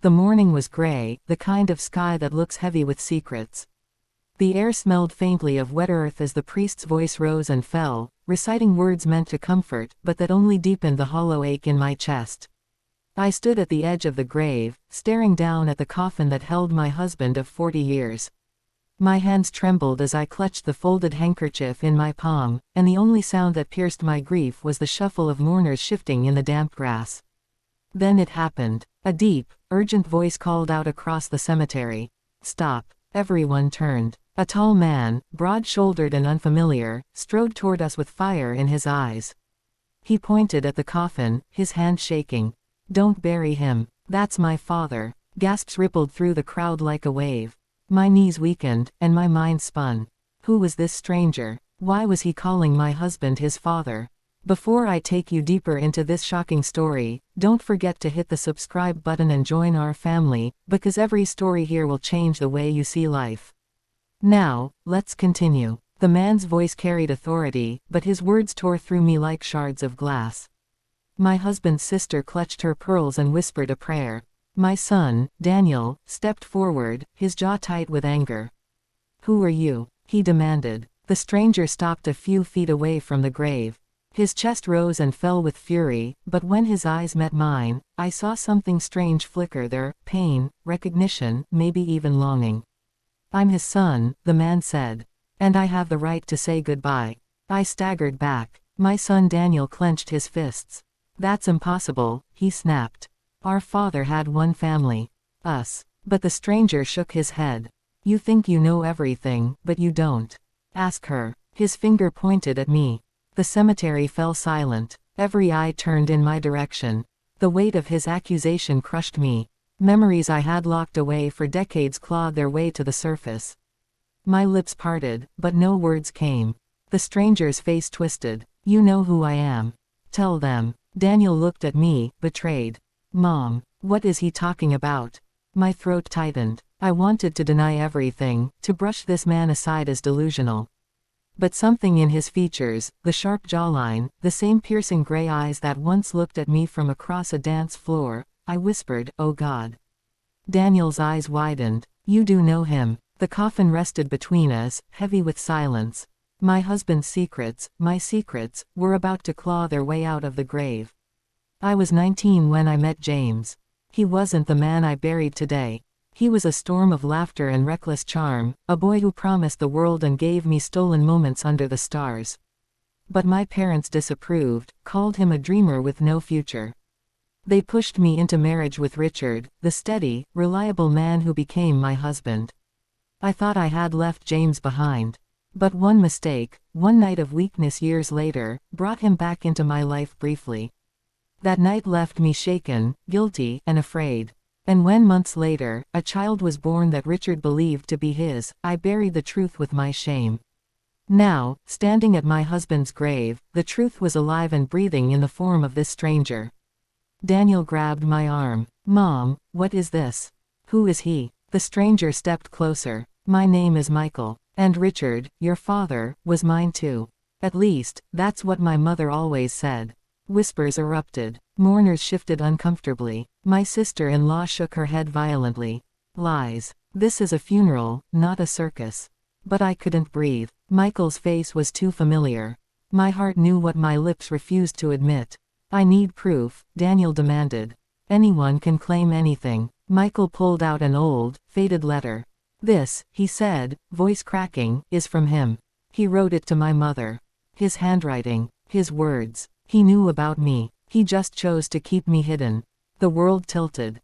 The morning was gray, the kind of sky that looks heavy with secrets. The air smelled faintly of wet earth as the priest's voice rose and fell, reciting words meant to comfort, but that only deepened the hollow ache in my chest. I stood at the edge of the grave, staring down at the coffin that held my husband of 40 years. My hands trembled as I clutched the folded handkerchief in my palm, and the only sound that pierced my grief was the shuffle of mourners shifting in the damp grass. Then it happened. A deep, urgent voice called out across the cemetery. "Stop." Everyone turned. A tall man, broad-shouldered and unfamiliar, strode toward us with fire in his eyes. He pointed at the coffin, his hand shaking. "Don't bury him. That's my father." Gasps rippled through the crowd like a wave. My knees weakened, and my mind spun. Who was this stranger? Why was he calling my husband his father? Before I take you deeper into this shocking story, don't forget to hit the subscribe button and join our family, because every story here will change the way you see life. Now, let's continue. The man's voice carried authority, but his words tore through me like shards of glass. My husband's sister clutched her pearls and whispered a prayer. My son, Daniel, stepped forward, his jaw tight with anger. "Who are you?" he demanded. The stranger stopped a few feet away from the grave. His chest rose and fell with fury, but when his eyes met mine, I saw something strange flicker there, pain, recognition, maybe even longing. "I'm his son," the man said. "And I have the right to say goodbye." I staggered back. My son Daniel clenched his fists. "That's impossible," he snapped. "Our father had one family. Us." But the stranger shook his head. "You think you know everything, but you don't. Ask her." His finger pointed at me. The cemetery fell silent. Every eye turned in my direction. The weight of his accusation crushed me. Memories I had locked away for decades clawed their way to the surface. My lips parted, but no words came. The stranger's face twisted. "You know who I am. Tell them." Daniel looked at me, betrayed. "Mom, what is he talking about?" My throat tightened. I wanted to deny everything, to brush this man aside as delusional. But something in his features, the sharp jawline, the same piercing gray eyes that once looked at me from across a dance floor, I whispered, "Oh God." Daniel's eyes widened. "You do know him." The coffin rested between us, heavy with silence. My husband's secrets, my secrets, were about to claw their way out of the grave. I was 19 when I met James. He wasn't the man I buried today. He was a storm of laughter and reckless charm, a boy who promised the world and gave me stolen moments under the stars. But my parents disapproved, called him a dreamer with no future. They pushed me into marriage with Richard, the steady, reliable man who became my husband. I thought I had left James behind. But one mistake, one night of weakness years later, brought him back into my life briefly. That night left me shaken, guilty, and afraid. And when months later, a child was born that Richard believed to be his, I buried the truth with my shame. Now, standing at my husband's grave, the truth was alive and breathing in the form of this stranger. Daniel grabbed my arm. "Mom, what is this? Who is he?" The stranger stepped closer. "My name is Michael. And Richard, your father, was mine too. At least, that's what my mother always said." Whispers erupted. Mourners shifted uncomfortably. My sister-in-law shook her head violently. "Lies. This is a funeral, not a circus." But I couldn't breathe. Michael's face was too familiar. My heart knew what my lips refused to admit. "I need proof," Daniel demanded. "Anyone can claim anything." Michael pulled out an old, faded letter. "This," he said, voice cracking, "is from him. He wrote it to my mother. His handwriting, his words. He knew about me. He just chose to keep me hidden." The world tilted.